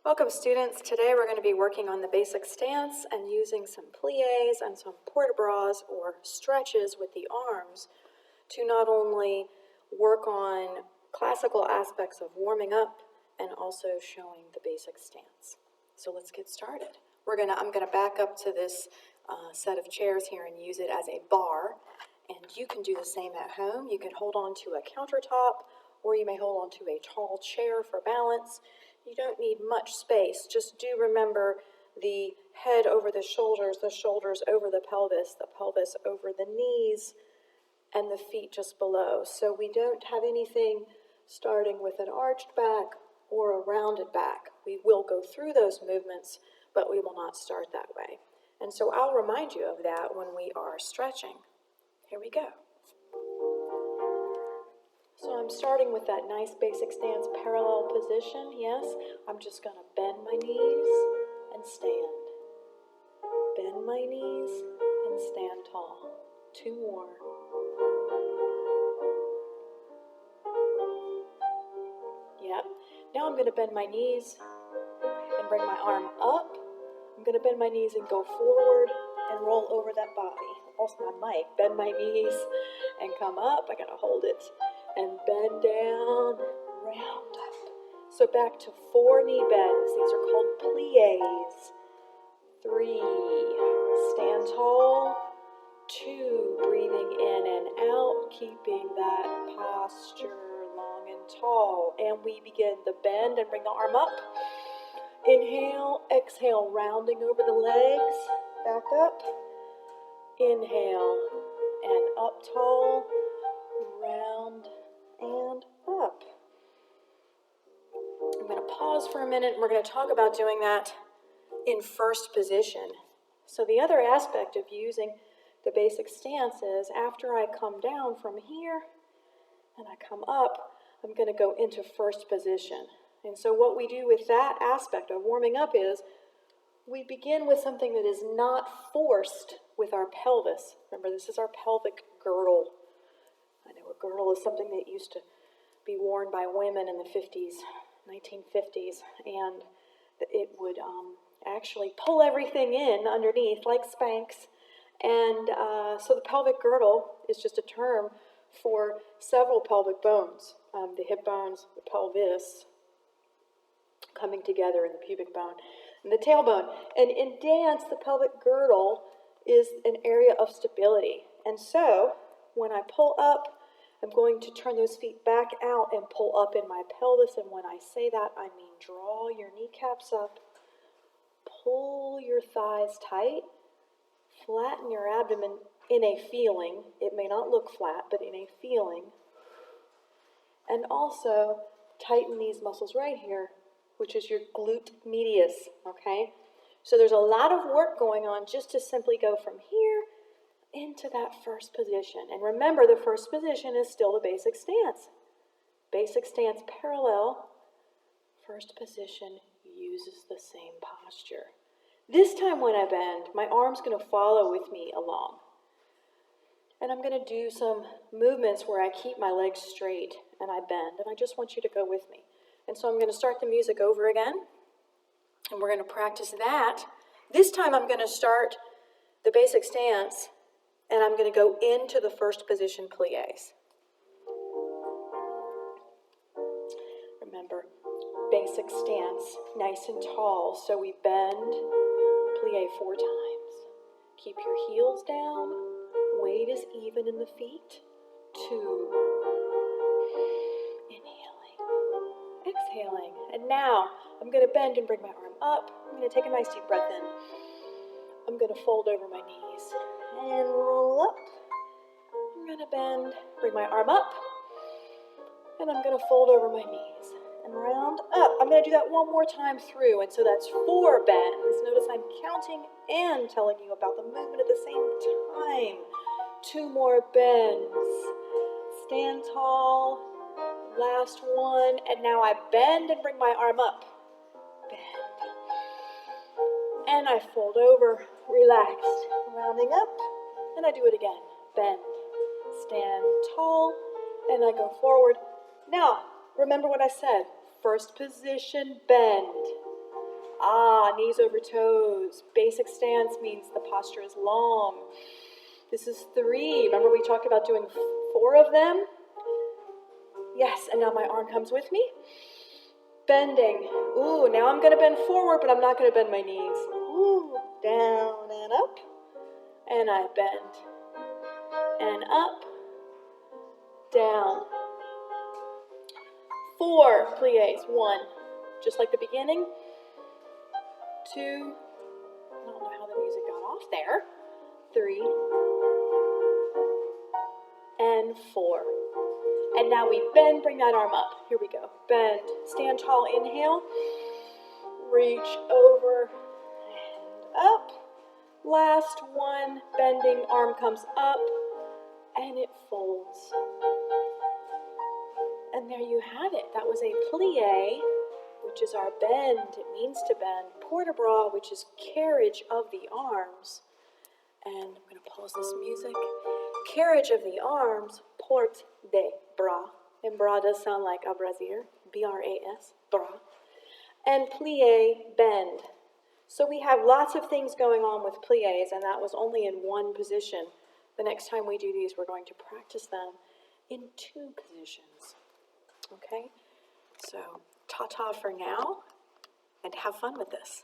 Welcome, students. Today we're going to be working on the basic stance and using some plies and some port-de-bras or stretches with the arms to not only work on classical aspects of warming up and also showing the basic stance. So let's get started. I'm going to back up to this set of chairs here and use it as a bar. And you can do the same at home. You can hold on to a countertop, or you may hold on to a tall chair for balance. You don't need much space. Just do remember the head over the shoulders over the pelvis over the knees, and the feet just below. So we don't have anything starting with an arched back or a rounded back. We will go through those movements, but we will not start that way. And so I'll remind you of that when we are stretching. Here we go. So I'm starting with that nice basic stance parallel position, yes. I'm just going to bend my knees and stand. Bend my knees and stand tall. 2 more. Yep. Now I'm going to bend my knees and bring my arm up. I'm going to bend my knees and go forward and roll over that body. Also my mic. Bend my knees and come up. I got to hold it. And bend down, round up. So back to 4 knee bends. These are called plies. 3, stand tall. 2, breathing in and out, keeping that posture long and tall. And we begin the bend and bring the arm up. Inhale, exhale, rounding over the legs. Back up. Inhale and up tall, round and up. I'm going to pause for a minute and we're going to talk about doing that in first position. So the other aspect of using the basic stance is after I come down from here and I come up, I'm going to go into first position. And so what we do with that aspect of warming up is we begin with something that is not forced with our pelvis. Remember, this is our pelvic girdle. I know a girdle is something that used to be worn by women in the 50s, 1950s, and it would actually pull everything in underneath like Spanx. And so the pelvic girdle is just a term for several pelvic bones, the hip bones, the pelvis, coming together in the pubic bone, and the tailbone. And in dance, the pelvic girdle is an area of stability. And so when I pull up, I'm going to turn those feet back out and pull up in my pelvis. And when I say that, I mean draw your kneecaps up, pull your thighs tight, flatten your abdomen in a feeling. It may not look flat, but in a feeling. And also tighten these muscles right here, which is your glute medius, okay? So there's a lot of work going on just to simply go from here into that first position. And remember, the first position is still the basic stance. Basic stance parallel. First position uses the same posture. This time when I bend, my arm's going to follow with me along. And I'm going to do some movements where I keep my legs straight and I bend. And I just want you to go with me. And so I'm going to start the music over again. And we're going to practice that. This time I'm going to start the basic stance and I'm going to go into the first position plies. Remember, basic stance, nice and tall. So we bend, plie 4 times. Keep your heels down. Weight is even in the feet. 2. Inhaling. Exhaling. And now I'm going to bend and bring my arm up. I'm going to take a nice deep breath in. I'm going to fold over my knees and roll up. I'm going to bend, bring my arm up, and I'm going to fold over my knees and round up. I'm going to do that one more time through, and so that's 4 bends. Notice I'm counting and telling you about the movement at the same time. 2 more bends. Stand tall. Last one, and now I bend and bring my arm up. Bend. And I fold over, relaxed, rounding up, and I do it again. Bend, stand tall, and I go forward. Now, remember what I said. First position, bend. Ah, knees over toes. Basic stance means the posture is long. This is 3. Remember we talked about doing 4 of them? Yes, and now my arm comes with me. Bending. Ooh, now I'm going to bend forward, but I'm not going to bend my knees. Ooh, down and up. And I bend. And up. Down. 4 pliés. 1. Just like the beginning. 2. I don't know how the music got off there. 3. And 4. And now we bend, bring that arm up. Here we go. Bend. Stand tall, inhale. Reach over and up. Last one, bending, arm comes up, and it folds. And there you have it. That was a plie, which is our bend. It means to bend. Port de bras, which is carriage of the arms. And I'm going to pause this music. Carriage of the arms, port de bras. And bras does sound like a brassiere, B-R-A-S, bras. And plie, bend. So we have lots of things going on with pliés, and that was only in one position. The next time we do these, we're going to practice them in 2 positions. Okay? So, ta-ta for now, and have fun with this.